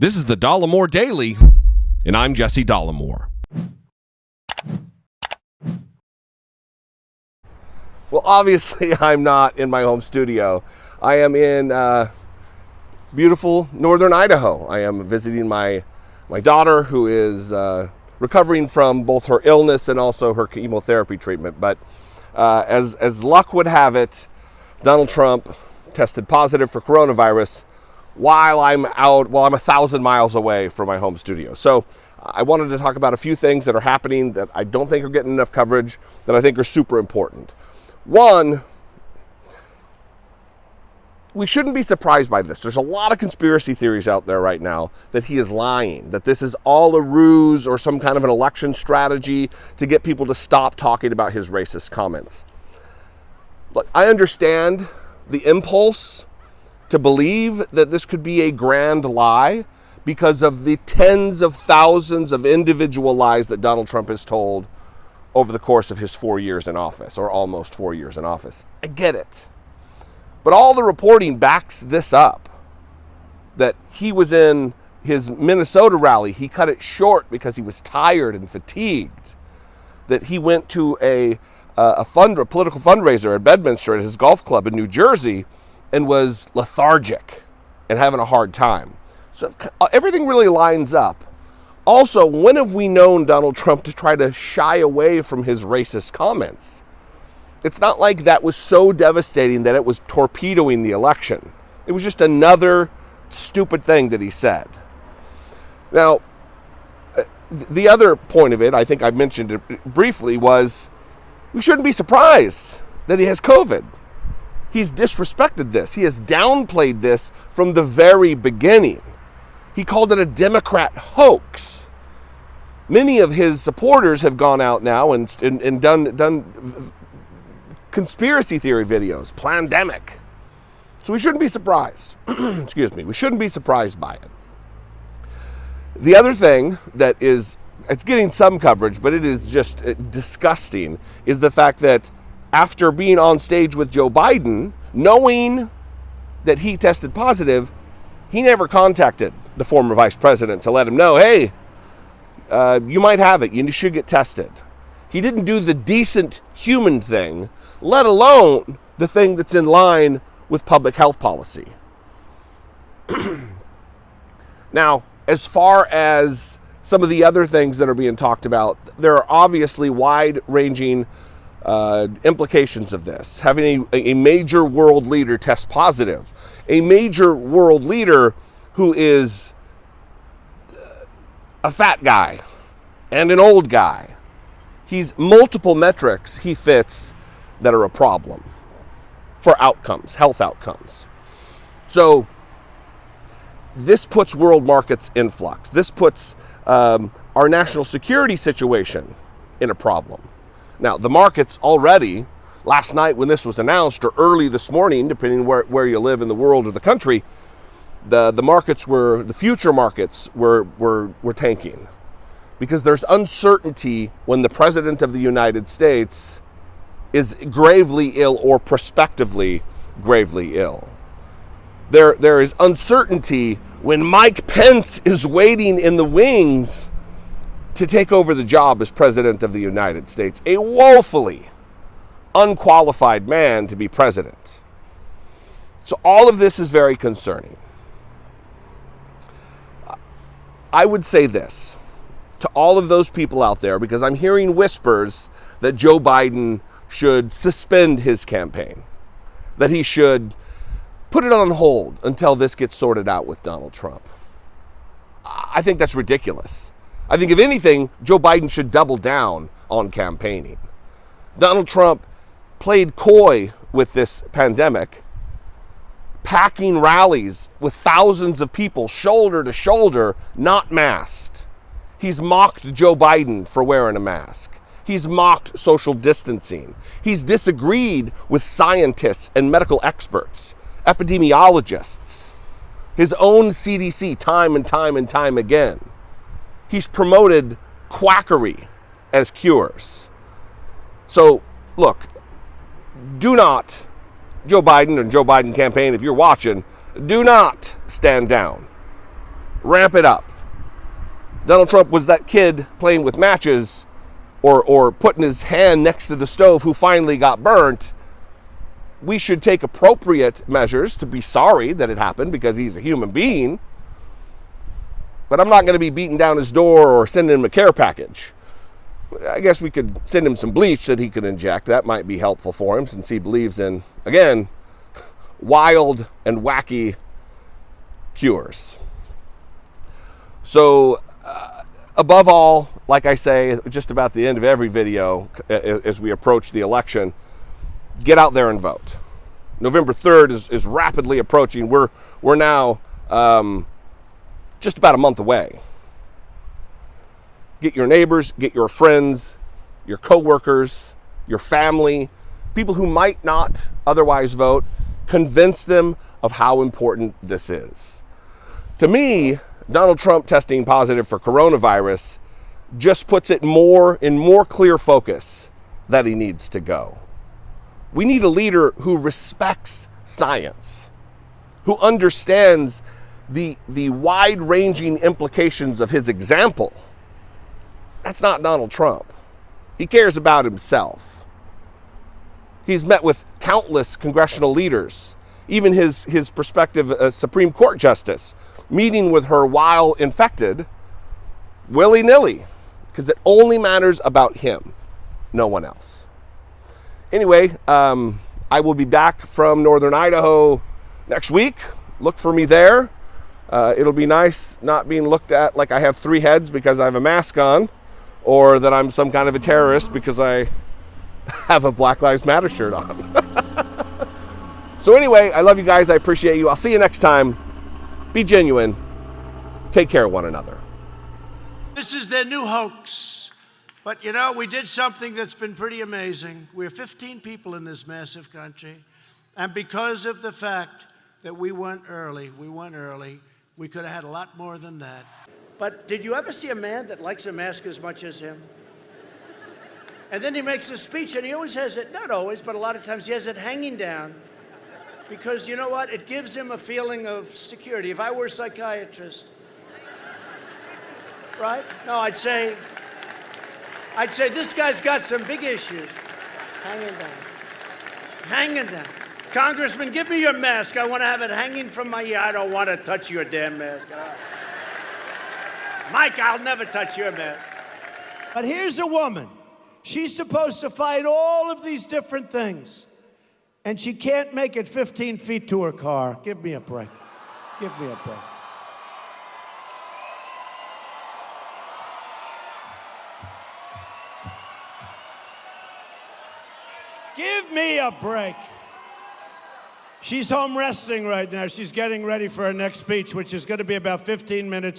This is the Dollemore Daily, and I'm Jesse Dollemore. Well, obviously, I'm not in my home studio. I am in beautiful Northern Idaho. I am visiting my daughter, who is recovering from both her illness and also her chemotherapy treatment. But as luck would have it, Donald Trump tested positive for coronavirus while I'm 1,000 miles away from my home studio. So I wanted to talk about a few things that are happening that I don't think are getting enough coverage, that I think are super important. One, we shouldn't be surprised by this. There's a lot of conspiracy theories out there right now that he is lying, that this is all a ruse or some kind of an election strategy to get people to stop talking about his racist comments. Look, I understand the impulse to believe that this could be a grand lie because of the tens of thousands of individual lies that Donald Trump has told over the course of his 4 years in office, or almost 4 years in office. I get it. But all the reporting backs this up, that he was in his Minnesota rally, he cut it short because he was tired and fatigued, that he went to a political fundraiser at Bedminster at his golf club in New Jersey and was lethargic and having a hard time. So everything really lines up. Also, when have we known Donald Trump to try to shy away from his racist comments? It's not like that was so devastating that it was torpedoing the election. It was just another stupid thing that he said. Now, the other point of it, I think I mentioned it briefly, was we shouldn't be surprised that he has COVID. He's disrespected this. He has downplayed this from the very beginning. He called it a Democrat hoax. Many of his supporters have gone out now and done conspiracy theory videos, plandemic. So we shouldn't be surprised. Excuse me. We shouldn't be surprised by it. The other thing that it's getting some coverage, but it is just disgusting, is the fact that after being on stage with Joe Biden, knowing that he tested positive, he never contacted the former vice president to let him know, hey, you might have it. You should get tested. He didn't do the decent human thing, let alone the thing that's in line with public health policy. Now, as far as some of the other things that are being talked about, there are obviously wide-ranging implications of this. Having a major world leader test positive, a major world leader who is a fat guy and an old guy. He's multiple metrics he fits that are a problem for outcomes, health outcomes. So this puts world markets in flux. This puts our national security situation in a problem. Now, the markets already, last night when this was announced, or early this morning, depending where you live in the world or the country, the future markets were tanking. Because there's uncertainty when the President of the United States is gravely ill or prospectively gravely ill. There is uncertainty when Mike Pence is waiting in the wings to take over the job as President of the United States, a woefully unqualified man to be president. So all of this is very concerning. I would say this to all of those people out there, because I'm hearing whispers that Joe Biden should suspend his campaign, that he should put it on hold until this gets sorted out with Donald Trump. I think that's ridiculous. I think, if anything, Joe Biden should double down on campaigning. Donald Trump played coy with this pandemic, packing rallies with thousands of people shoulder to shoulder, not masked. He's mocked Joe Biden for wearing a mask. He's mocked social distancing. He's disagreed with scientists and medical experts, epidemiologists, his own CDC time and time and time again. He's promoted quackery as cures. So, look, do not, Joe Biden and Joe Biden campaign, if you're watching, do not stand down. Ramp it up. Donald Trump was that kid playing with matches or putting his hand next to the stove who finally got burnt. We should take appropriate measures to be sorry that it happened because he's a human being. But I'm not going to be beating down his door or sending him a care package. I guess we could send him some bleach that he could inject. That might be helpful for him since he believes in, again, wild and wacky cures. So, above all, like I say, just about the end of every video as we approach the election, get out there and vote. November 3rd is rapidly approaching. We're now just about a month away. Get your neighbors, get your friends, your coworkers, your family, people who might not otherwise vote, convince them of how important this is. To me, Donald Trump testing positive for coronavirus just puts it in more clear focus that he needs to go. We need a leader who respects science, who understands the wide-ranging implications of his example. That's not Donald Trump. He cares about himself. He's met with countless congressional leaders, even his prospective Supreme Court justice, meeting with her while infected, willy-nilly, because it only matters about him, no one else. Anyway, I will be back from Northern Idaho next week. Look for me there. It'll be nice not being looked at like I have 3 heads because I have a mask on, or that I'm some kind of a terrorist because I have a Black Lives Matter shirt on. So anyway, I love you guys. I appreciate you. I'll see you next time. Be genuine. Take care of one another. This is their new hoax. But, you know, we did something that's been pretty amazing. We're 15 people in this massive country. And because of the fact that we went early, we could have had a lot more than that. But did you ever see a man that likes a mask as much as him? And then he makes a speech, and he always has it, not always, but a lot of times he has it hanging down. Because you know what? It gives him a feeling of security. If I were a psychiatrist, right? No, I'd say this guy's got some big issues. Hanging down. Congressman, give me your mask. I want to have it hanging from my ear. I don't want to touch your damn mask. Mike, I'll never touch your mask. But here's a woman. She's supposed to fight all of these different things. And she can't make it 15 feet to her car. Give me a break. Give me a break. Give me a break. She's home resting right now. She's getting ready for her next speech, which is going to be about 15 minutes.